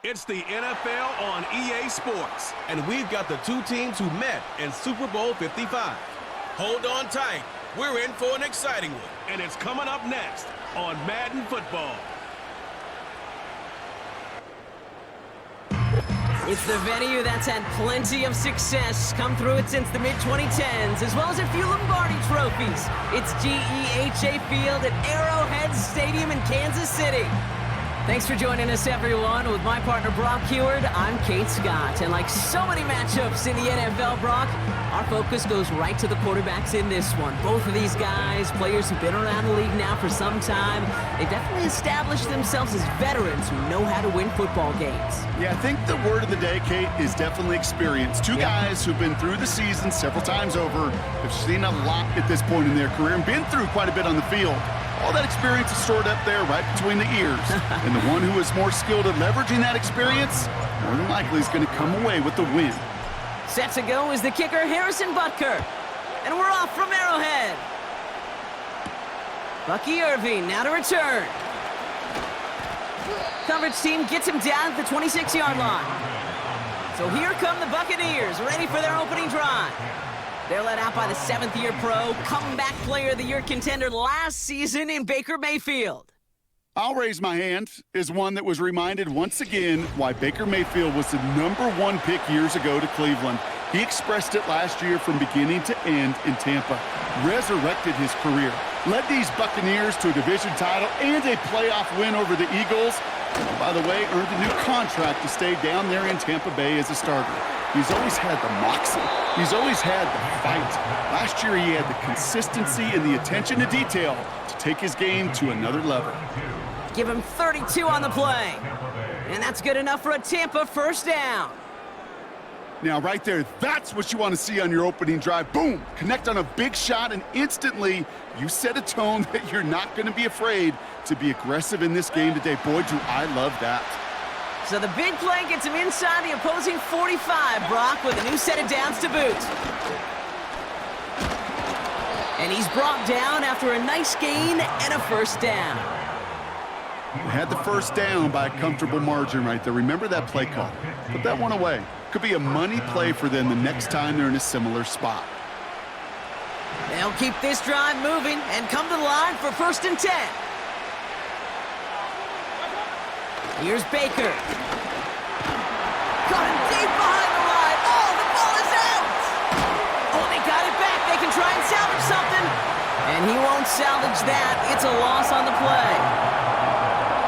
It's the NFL on EA Sports, and we've got the two teams who met in Super Bowl 55. Hold on tight. We're in for an exciting one, and it's coming up next on Madden Football. It's the venue that's had plenty of success come through it since the mid-2010s, as well as a few Lombardi trophies. It's GEHA Field at Arrowhead Stadium in Kansas City. Thanks for joining us, everyone. With my partner, Brock Heward, I'm Kate Scott. And like so many matchups in the NFL, Brock, our focus goes right to the quarterbacks in this one. Both of these guys, players who've been around the league now for some time, they've definitely established themselves as veterans who know how to win football games. Yeah, I think the word of the day, Kate, is definitely experience. Two guys who've been through the season several times over, have seen a lot at this point in their career, and been through quite a bit on the field. All that experience is stored up there right between the ears. And the one who is more skilled at leveraging that experience, more than likely is going to come away with the win. Set to go is the kicker, Harrison Butker. And we're off from Arrowhead. Bucky Irving now to return. Coverage team gets him down at the 26-yard line. So here come the Buccaneers, ready for their opening drive. They're led out by the seventh-year pro, comeback player of the year contender last season in Baker Mayfield. I'll raise my hand as one that was reminded once again why Baker Mayfield was the #1 pick years ago to Cleveland. He expressed it last year from beginning to end in Tampa, resurrected his career, led these Buccaneers to a division title and a playoff win over the Eagles. And by the way, earned a new contract to stay down there in Tampa Bay as a starter. He's always had the moxie. He's always had the fight. Last year, he had the consistency and the attention to detail to take his game to another level. Give him 32 on the play. And that's good enough for a Tampa first down. Now, right there, that's what you want to see on your opening drive. Boom! Connect on a big shot, and instantly, you set a tone that you're not going to be afraid to be aggressive in this game today. Boy, do I love that. So the big play gets him inside the opposing 45, Brock, with a new set of downs to boot. And he's brought down after a nice gain and a first down. They had the first down by a comfortable margin right there. Remember that play call. Put that one away. Could be a money play for them the next time they're in a similar spot. They'll keep this drive moving and come to the line for 1st and 10. Here's Baker. Got him deep behind the line. Oh, the ball is out! Oh, they got it back. They can try and salvage something. And he won't salvage that. It's a loss on the play.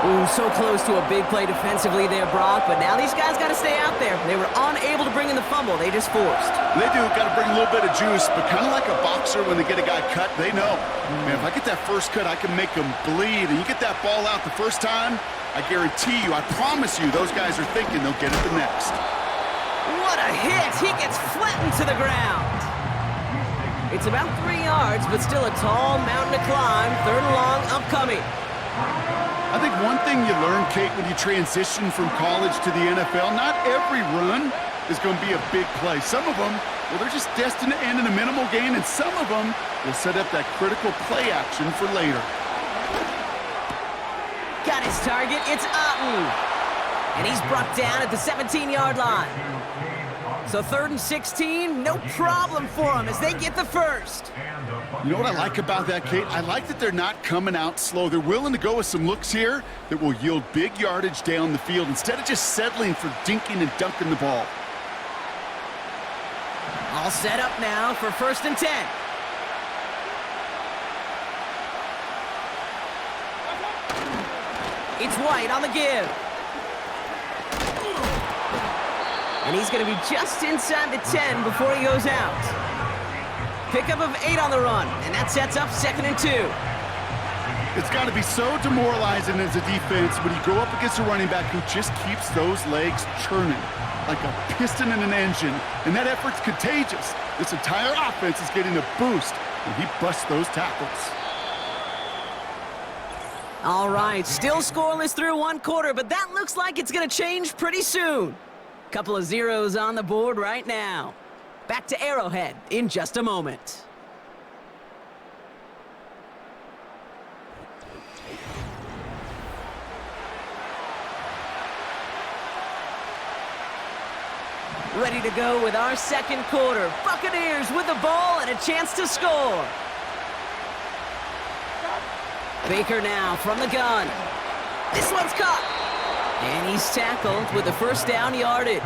Ooh, so close to a big play defensively there, Brock, but now these guys got to stay out there. They were unable to bring in the fumble. They just forced. They do. Got to bring a little bit of juice, but kind of like a boxer when they get a guy cut, they know, man, if I get that first cut, I can make him bleed. And you get that ball out the first time, I guarantee you, I promise you, those guys are thinking they'll get it the next. What a hit! He gets flattened to the ground. It's about 3 yards, but still a tall mountain to climb. 3rd and long upcoming. I think one thing you learn, Kate, when you transition from college to the NFL, not every run is going to be a big play. Some of them, well, they're just destined to end in a minimal gain, and some of them will set up that critical play action for later. Got his target. It's Otten. And he's brought down at the 17-yard line. So 3rd and 16, no problem for them as they get the first. You know what I like about that, Kate? I like that they're not coming out slow. They're willing to go with some looks here that will yield big yardage down the field instead of just settling for dinking and dunking the ball. All set up now for 1st and 10. It's White on the give. And he's going to be just inside the 10 before he goes out. Pickup of 8 on the run, and that sets up 2nd and 2. It's got to be so demoralizing as a defense when you go up against a running back who just keeps those legs churning like a piston in an engine, and that effort's contagious. This entire offense is getting a boost when he busts those tackles. All right, still scoreless through 1 quarter, but that looks like it's going to change pretty soon. Couple of zeros on the board right now. Back to Arrowhead in just a moment. Ready to go with our second quarter. Buccaneers with the ball and a chance to score. Baker now from the gun. This one's caught. And he's tackled with the first down yardage.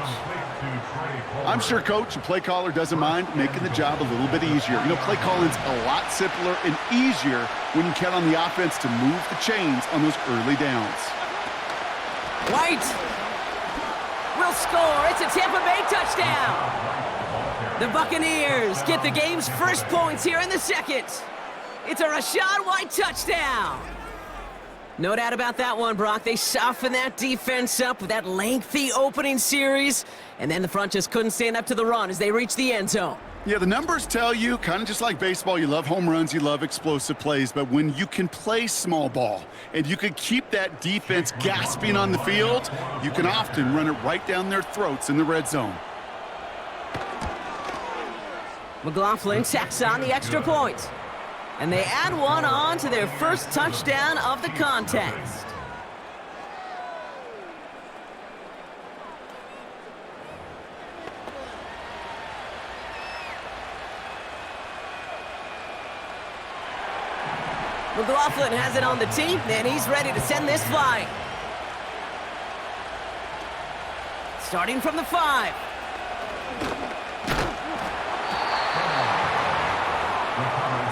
I'm sure coach and play caller doesn't mind making the job a little bit easier. You know, play calling's a lot simpler and easier when you count on the offense to move the chains on those early downs. White will score. It's a Tampa Bay touchdown. The Buccaneers get the game's first points here in the second. It's a Rachaad White touchdown. No doubt about that one, Brock. They softened that defense up with that lengthy opening series, and then the front just couldn't stand up to the run as they reached the end zone. Yeah, the numbers tell you, kind of just like baseball, you love home runs, you love explosive plays, but when you can play small ball and you can keep that defense gasping on the field, you can often run it right down their throats in the red zone. McLaughlin tacks on the extra point. And they add one on to their first touchdown of the contest. McLaughlin has it on the tee, and he's ready to send this flying. Starting from the 5.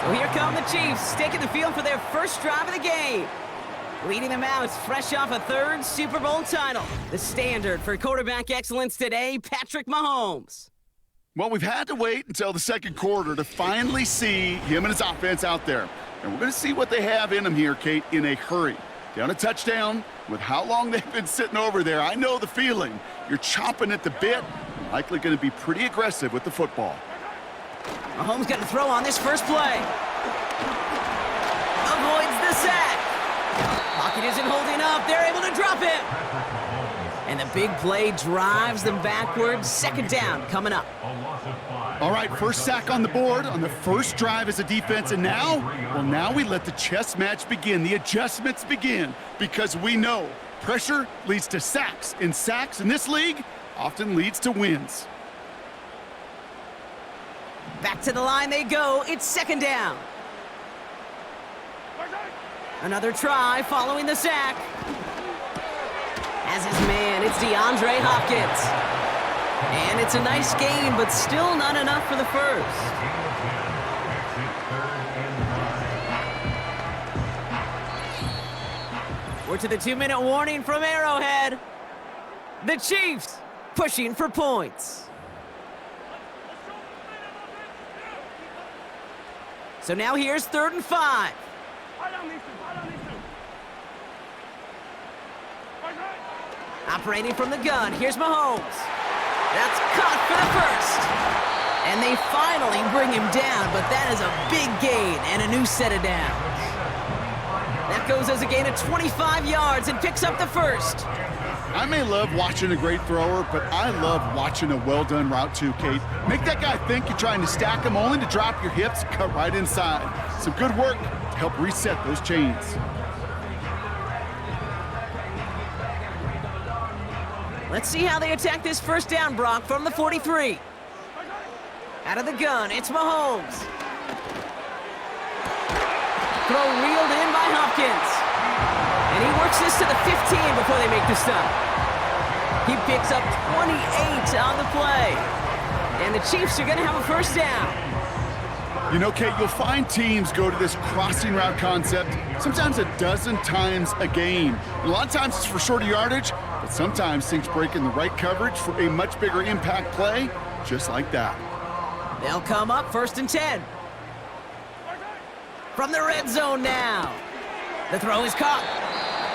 So here come the Chiefs, taking the field for their first drive of the game. Leading them out, fresh off a third Super Bowl title. The standard for quarterback excellence today, Patrick Mahomes. Well, we've had to wait until the second quarter to finally see him and his offense out there. And we're going to see what they have in them here, Kate, in a hurry. Down a touchdown, with how long they've been sitting over there, I know the feeling. You're chomping at the bit, likely going to be pretty aggressive with the football. Mahomes got to throw on this first play. Avoids the sack. Pocket isn't holding up. They're able to drop it. And the big play drives them backwards. Second down coming up. All right, first sack on the board on the first drive as a defense. And now we let the chess match begin. The adjustments begin because we know pressure leads to sacks. And sacks in this league often leads to wins. Back to the line they go. It's second down. Another try following the sack. As his man, it's DeAndre Hopkins. And it's a nice game, but still not enough for the first. We're to the 2-minute warning from Arrowhead. The Chiefs pushing for points. So now here's 3rd and 5. Operating from the gun, here's Mahomes. That's caught for the first. And they finally bring him down, but that is a big gain and a new set of downs. That goes as a gain of 25 yards and picks up the first. I may love watching a great thrower, but I love watching a well-done route too, Kate. Make that guy think you're trying to stack him only to drop your hips and cut right inside. Some good work to help reset those chains. Let's see how they attack this first down, Brock, from the 43. Out of the gun, it's Mahomes. Throw reeled in by Hopkins. And he works this to the 15 before they make the stop. He picks up 28 on the play. And the Chiefs are going to have a first down. You know, Kate, you'll find teams go to this crossing route concept sometimes a dozen times a game. A lot of times it's for shorter yardage, but sometimes things break in the right coverage for a much bigger impact play, just like that. They'll come up 1st and 10. From the red zone now. The throw is caught.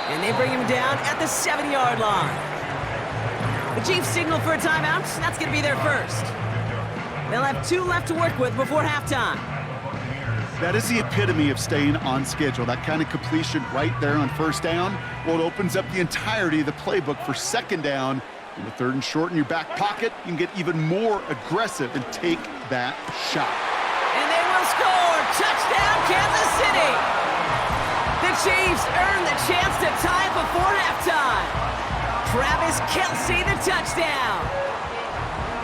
And they bring him down at the 7-yard line. The Chiefs signal for a timeout. That's going to be their first. They'll have 2 left to work with before halftime. That is the epitome of staying on schedule. That kind of completion right there on first down. Well, it opens up the entirety of the playbook for second down. In the 3rd and short in your back pocket, you can get even more aggressive and take that shot. And they will score. Touchdown, Kansas City. The Chiefs earn the chance to tie before halftime. Travis Kelce, the touchdown.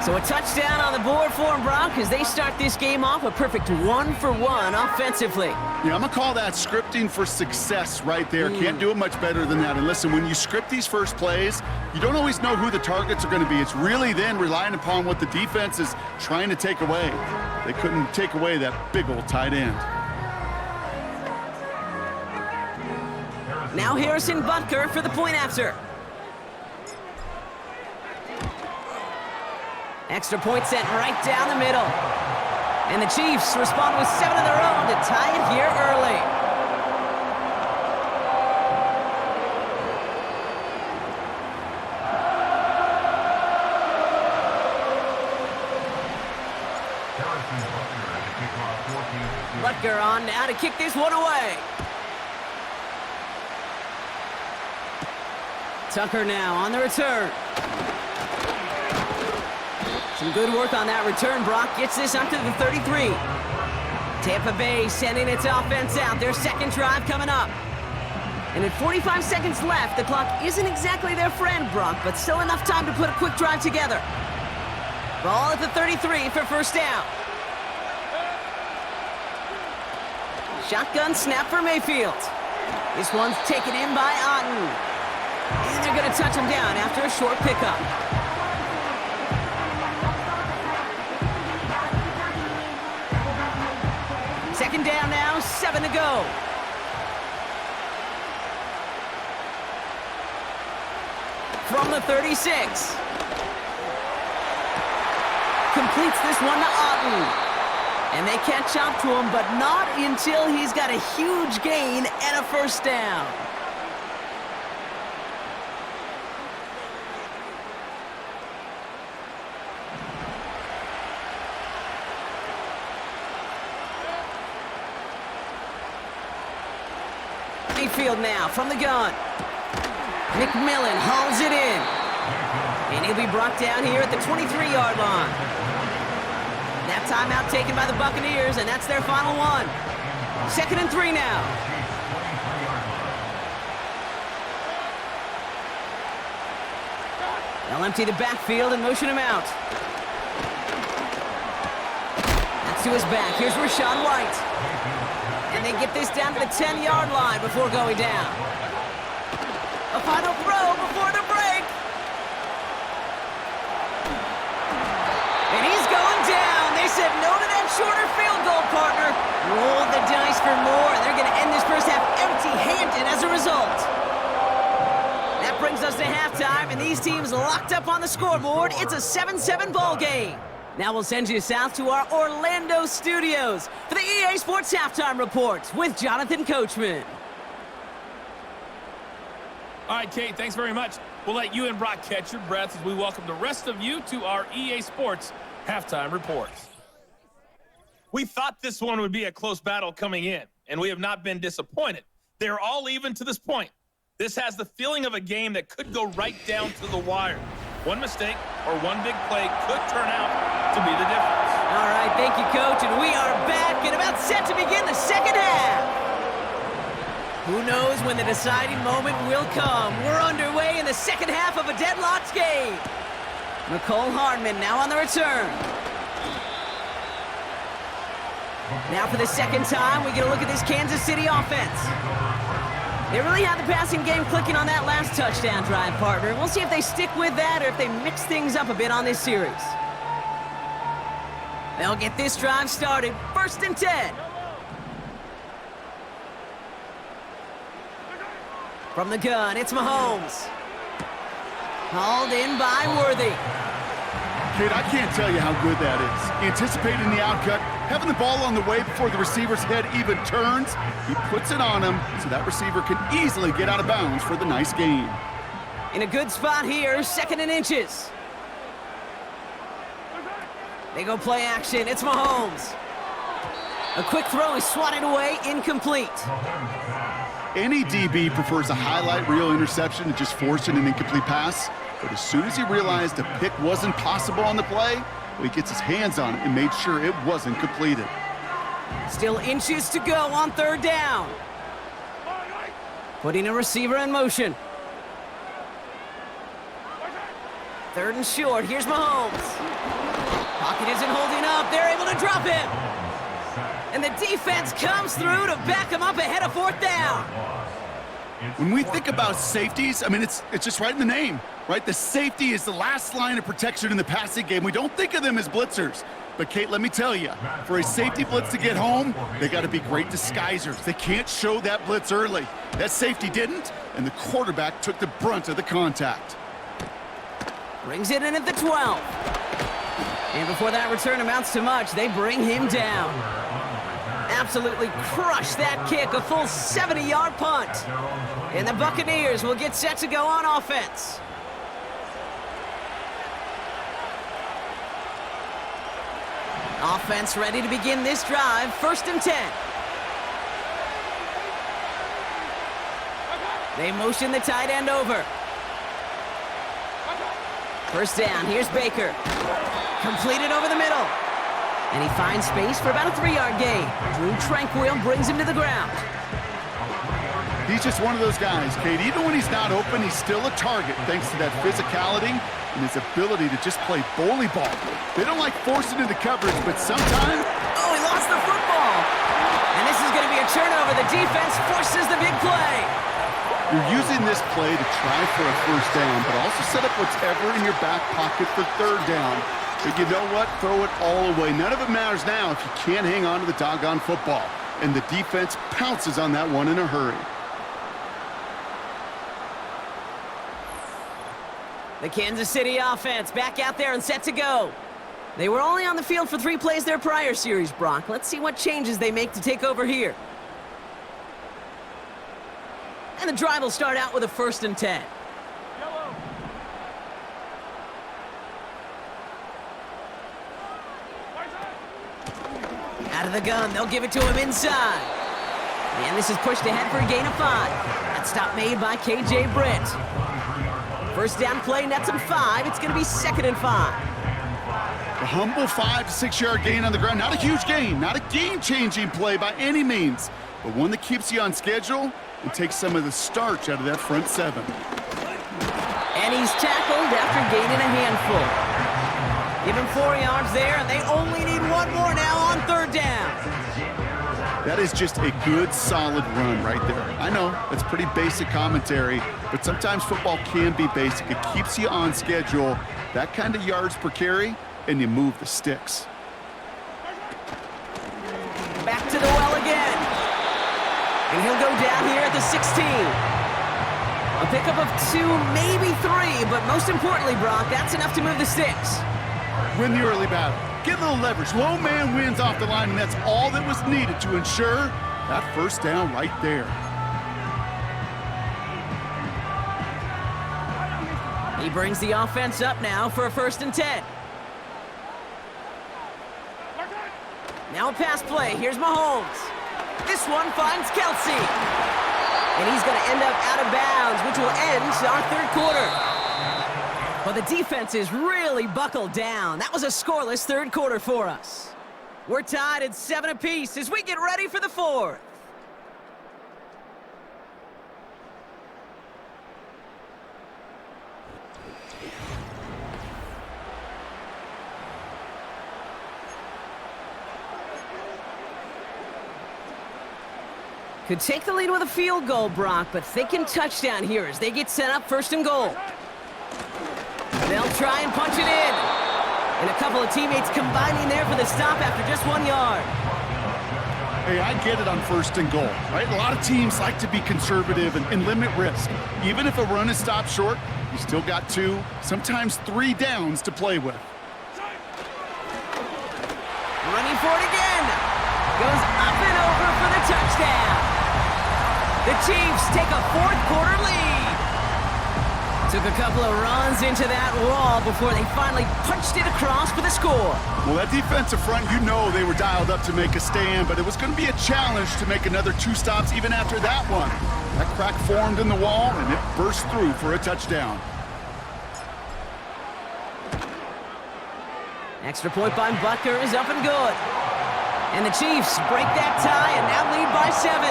So a touchdown on the board for them, Brock, as they start this game off a perfect 1-for-1 offensively. Yeah, I'm going to call that scripting for success right there. Can't do it much better than that. And listen, when you script these first plays, you don't always know who the targets are going to be. It's really then relying upon what the defense is trying to take away. They couldn't take away that big old tight end. Now Harrison Butker for the point after. Extra point sent right down the middle. And the Chiefs respond with 7 of their own to tie it here early. Butker on now to kick this one away. Tucker now on the return. Some good work on that return. Brock gets this up to the 33. Tampa Bay sending its offense out. Their second drive coming up. And at 45 seconds left, the clock isn't exactly their friend, Brock, but still enough time to put a quick drive together. Ball at the 33 for first down. Shotgun snap for Mayfield. This one's taken in by Otten. And they're going to touch him down after a short pickup. Second down now, 7 to go. From the 36. Completes this one to Otten. And they catch up to him, but not until he's got a huge gain and a first down. Mayfield now from the gun. McMillan hauls it in. And he'll be brought down here at the 23-yard line. That timeout taken by the Buccaneers, and that's their final one. 2nd and 3 now. They'll empty the backfield and motion him out. That's to his back. Here's Rachaad White. And they get this down to the 10-yard line before going down. A final throw before the break. And he's going down. They said no to that shorter field goal, partner. Roll the dice for more. They're going to end this first half empty-handed as a result. That brings us to halftime, and these teams locked up on the scoreboard. It's a 7-7 ball game. Now we'll send you south to our Orlando studios for the EA Sports Halftime Report with Jonathan Coachman. All right, Kate, thanks very much. We'll let you and Brock catch your breath as we welcome the rest of you to our EA Sports Halftime Report. We thought this one would be a close battle coming in, and we have not been disappointed. They're all even to this point. This has the feeling of a game that could go right down to the wire. One mistake or one big play could turn out to be the difference. All right, thank you, Coach, and we are back and about set to begin the second half. Who knows when the deciding moment will come? We're underway in the second half of a deadlocked game. Nicole Hardman now on the return. Now for the second time, we get a look at this Kansas City offense. They really had the passing game clicking on that last touchdown drive, partner. We'll see if they stick with that or if they mix things up a bit on this series. They'll get this drive started. 1st and 10. From the gun, it's Mahomes. Hauled in by Worthy. Kid, I can't tell you how good that is. Anticipating the outcut, having the ball on the way before the receiver's head even turns. He puts it on him so that receiver can easily get out of bounds for the nice gain. In a good spot here, 2nd and inches. They go play action. It's Mahomes. A quick throw is swatted away, incomplete. Any DB prefers a highlight reel interception to just forcing an incomplete pass. But as soon as he realized a pick wasn't possible on the play, well, he gets his hands on it and made sure it wasn't completed. Still inches to go on 3rd down. Putting a receiver in motion. Third and short. Here's Mahomes. Pocket isn't holding up. They're able to drop him. And the defense comes through to back him up ahead of fourth down. When we think about safeties, I mean, it's just right in the name, right? The safety is the last line of protection in the passing game. We don't think of them as blitzers. But, Kate, let me tell you, for a safety blitz to get home, they got to be great disguisers. They can't show that blitz early. That safety didn't, and the quarterback took the brunt of the contact. Brings it in at the 12. And before that return amounts to much, they bring him down. Absolutely crushed that kick, a full 70-yard punt. And the Buccaneers will get set to go on offense. Offense ready to begin this drive, 1st and 10. They motion the tight end over. First down, here's Baker. Completed over the middle. And he finds space for about a 3-yard gain. Drew Tranquil brings him to the ground. He's just one of those guys, Kate. Even when he's not open, he's still a target thanks to that physicality and his ability to just play bully ball. They don't like forcing into coverage, but sometimes... Oh, he lost the football. And this is going to be a turnover. The defense forces the big play. You're using this play to try for a first down, but also set up whatever in your back pocket for 3rd down. But you know what? Throw it all away. None of it matters now if you can't hang on to the doggone football. And the defense pounces on that one in a hurry. The Kansas City offense back out there and set to go. They were only on the field for 3 plays their prior series, Brock. Let's see what changes they make to take over here. And the drive will start out with a 1st and 10. Out of the gun, they'll give it to him inside. And this is pushed ahead for a gain of 5. That stop made by K.J. Britt. First down play, nets him 5. It's going to be 2nd and 5. A humble 5 to 6 yard gain on the ground. Not a huge gain, not a game-changing play by any means, but one that keeps you on schedule and takes some of the starch out of that front 7. And he's tackled after gaining a handful. Give him 4 yards there, and they only need 1 more now on 3rd down. That is just a good, solid run right there. I know, that's pretty basic commentary, but sometimes football can be basic. It keeps you on schedule, that kind of yards per carry, and you move the sticks. Back to the well again. And he'll go down here at the 16. A pickup of 2, maybe 3, but most importantly, Brock, that's enough to move the sticks. Win the early battle. Get a little leverage. Low man wins off the line, and that's all that was needed to ensure that first down right there. He brings the offense up now for a 1st and 10. Now a pass play. Here's Mahomes. This one finds Kelsey. And he's going to end up out of bounds, which will end our 3rd quarter. But the defense is really buckled down. That was a scoreless 3rd quarter for us. We're tied at 7 apiece as we get ready for the 4th. Could take the lead with a field goal, Brock, but thinking touchdown here as they get set up 1st and goal. They'll try and punch it in. And a couple of teammates combining there for the stop after just 1 yard. Hey, I get it on 1st and goal, right? A lot of teams like to be conservative and limit risk. Even if a run is stopped short, you still got 2, sometimes 3 downs to play with. Running for it again. Goes up and over for the touchdown. The Chiefs take a 4th quarter lead. Took a couple of runs into that wall before they finally punched it across for the score. Well, that defensive front, you know they were dialed up to make a stand, but it was going to be a challenge to make another 2 stops even after that one. That crack formed in the wall, and it burst through for a touchdown. Extra point by Butker is up and good. And the Chiefs break that tie and now lead by 7.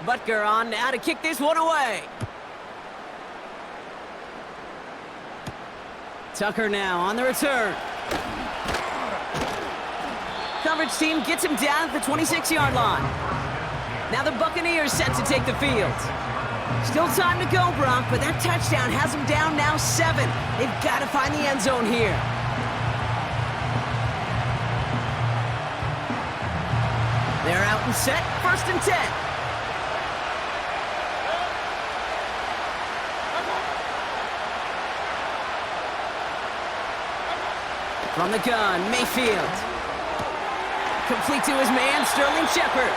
Butker on now to kick this one away. Tucker now on the return. Coverage team gets him down at the 26-yard line. Now the Buccaneers set to take the field. Still time to go, Brock, but that touchdown has them down now 7. They've got to find the end zone here. They're out and set, 1st and 10. From the gun, Mayfield. Complete to his man, Sterling Shepard.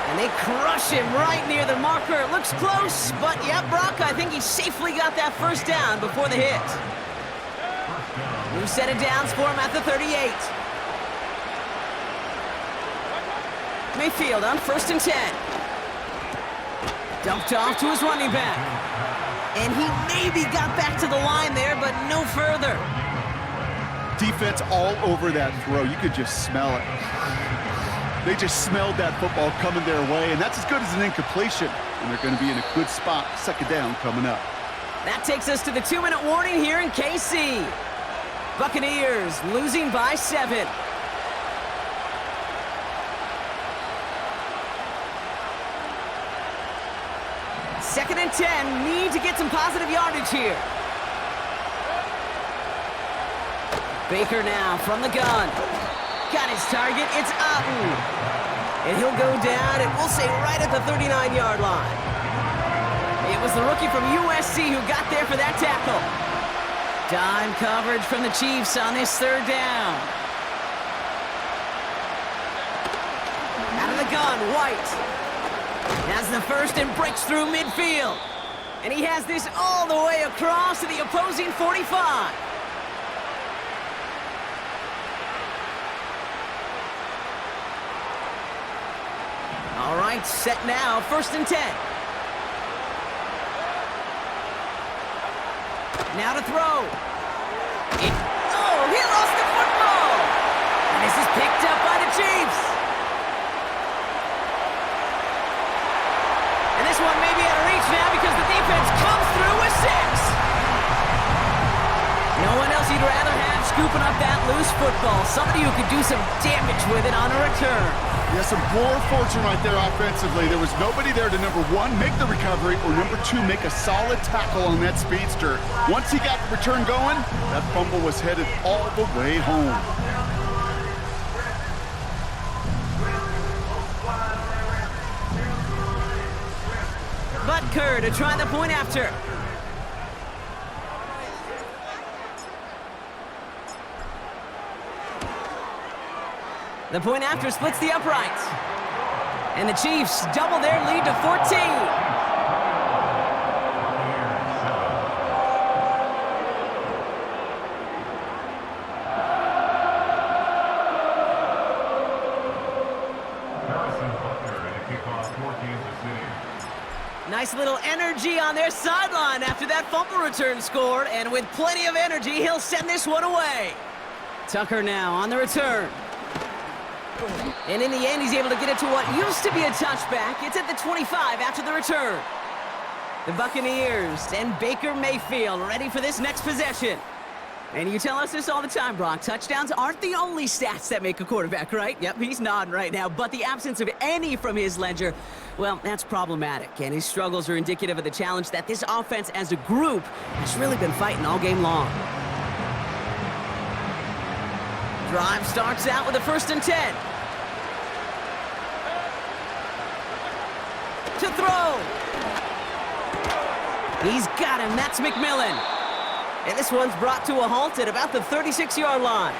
And they crush him right near the marker. It looks close, but yeah, Brock, I think he safely got that 1st down before the hit. New set of downs for him at the 38. Mayfield on 1st and 10. Dumped off to his running back. And he maybe got back to the line there, but no further. Defense all over that throw. You could just smell it. They just smelled that football coming their way, and that's as good as an incompletion. And they're going to be in a good spot, 2nd down coming up. That takes us to the 2-minute warning here in KC. Buccaneers losing by 7. Second and 10, need to get some positive yardage here. Baker now from the gun. Got his target, it's Otten. And he'll go down, and we'll say right at the 39-yard line. It was the rookie from USC who got there for that tackle. Dime coverage from the Chiefs on this 3rd down. Out of the gun, White. Has the 1st and breaks through midfield. And he has this all the way across to the opposing 45. All right, set now, 1st and 10. Now to throw. He lost the football. And this is picked up by the Chiefs. And this one may be out of reach now because the defense comes through with 6. No one else you'd rather have scooping up that loose football. Somebody who could do some damage with it on a return. Yeah, some poor fortune right there offensively. There was nobody there to, number 1, make the recovery, or number 2, make a solid tackle on that speedster. Once he got the return going, that fumble was headed all the way home. Butker to try the point after. The point after splits the uprights. And the Chiefs double their lead to 14. Nice little energy on their sideline after that fumble return scored. And with plenty of energy, he'll send this one away. Tucker now on the return. And in the end, he's able to get it to what used to be a touchback. It's at the 25 after the return. The Buccaneers and Baker Mayfield ready for this next possession. And you tell us this all the time, Brock. Touchdowns aren't the only stats that make a quarterback, right? Yep, he's nodding right now. But the absence of any from his ledger, well, that's problematic. And his struggles are indicative of the challenge that this offense as a group has really been fighting all game long. Drive starts out with a 1st and 10. To throw. He's got him. That's McMillan. And this one's brought to a halt at about the 36-yard line.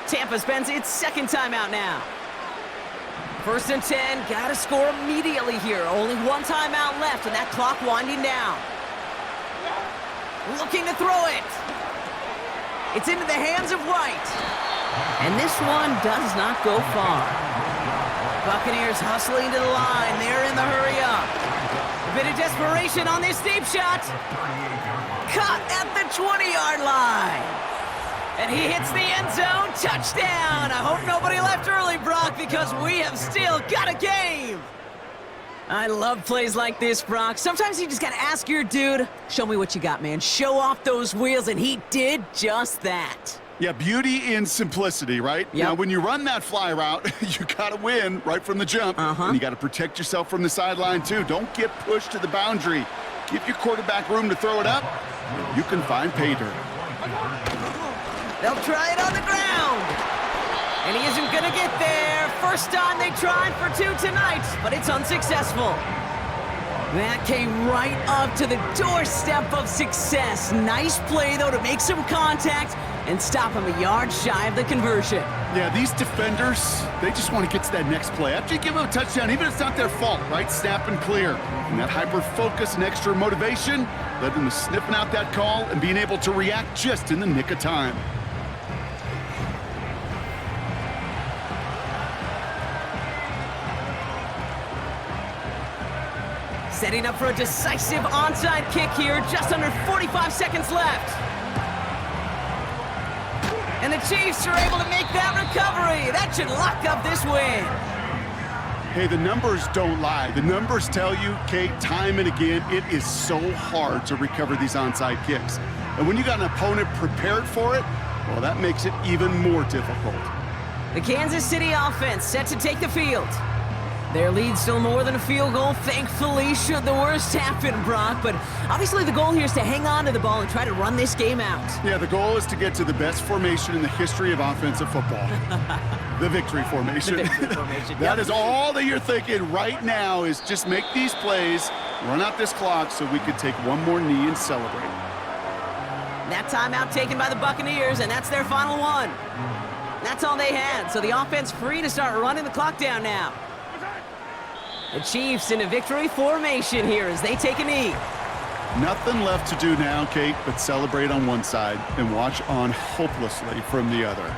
Tampa spends its 2nd timeout now. 1st and 10. Got to score immediately here. Only 1 timeout left, and that clock winding down. Looking to throw it. It's into the hands of White. And this one does not go far. Buccaneers hustling to the line. They're in the hurry up. A bit of desperation on this deep shot. Caught at the 20-yard line. And he hits the end zone. Touchdown. I hope nobody left early, Brock, because we have still got a game. I love plays like this, Brock. Sometimes you just gotta ask your dude, show me what you got, man. Show off those wheels, and he did just that. Yeah, beauty in simplicity, right? Yep. Now, when you run that fly route, you gotta win right from the jump. And you gotta protect yourself from the sideline, too. Don't get pushed to the boundary. Give your quarterback room to throw it up. You can find pay dirt. They'll try it on the ground. And he isn't gonna get there. First time they tried for 2 tonight, but it's unsuccessful. That came right up to the doorstep of success. Nice play, though, to make some contact and stop him a yard shy of the conversion. Yeah, these defenders, they just want to get to that next play. After you give them a touchdown, even if it's not their fault, right? Snap and clear. And that hyper-focus and extra motivation led them to sniffing out that call and being able to react just in the nick of time. Setting up for a decisive onside kick here, just under 45 seconds left. And the Chiefs are able to make that recovery. That should lock up this win. Hey, the numbers don't lie. The numbers tell you, Kate, time and again, it is so hard to recover these onside kicks. And when you got an opponent prepared for it, well, that makes it even more difficult. The Kansas City offense set to take the field. Their lead still more than a field goal, thankfully, should the worst happen, Brock. But obviously the goal here is to hang on to the ball and try to run this game out. Yeah, the goal is to get to the best formation in the history of offensive football. The victory formation. The victory formation. That is all that you're thinking right now, is just make these plays, run out this clock so we can take one more knee and celebrate. That timeout taken by the Buccaneers, and that's their final one. That's all they had, so the offense free to start running the clock down now. The Chiefs in a victory formation here as they take a knee. Nothing left to do now, Kate, but celebrate on one side and watch on hopelessly from the other.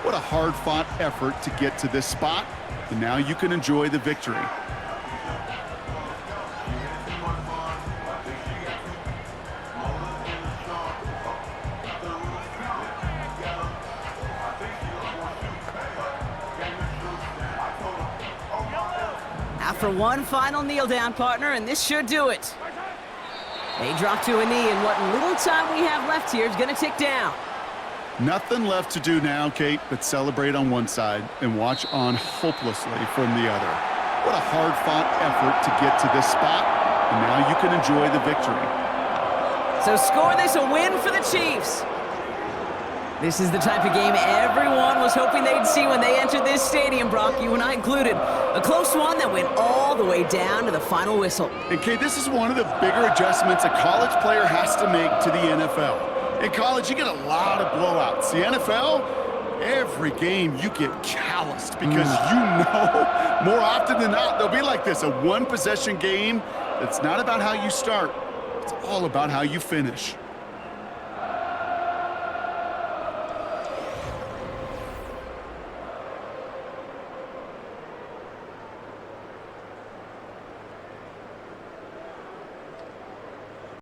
What a hard-fought effort to get to this spot, and now you can enjoy the victory. After one final kneel down, partner, and this should do it. They drop to a knee, and what little time we have left here is going to tick down. Nothing left to do now, Kate, but celebrate on one side and watch on hopelessly from the other. What a hard-fought effort to get to this spot, and now you can enjoy the victory. So score this a win for the Chiefs. This is the type of game everyone was hoping they'd see when they entered this stadium, Brock, you and I included. A close one that went all the way down to the final whistle. And Kate, this is one of the bigger adjustments a college player has to make to the NFL. In college, you get a lot of blowouts. The NFL, every game you get calloused because you know more often than not they'll be like this, a one-possession game that's not about how you start. It's all about how you finish.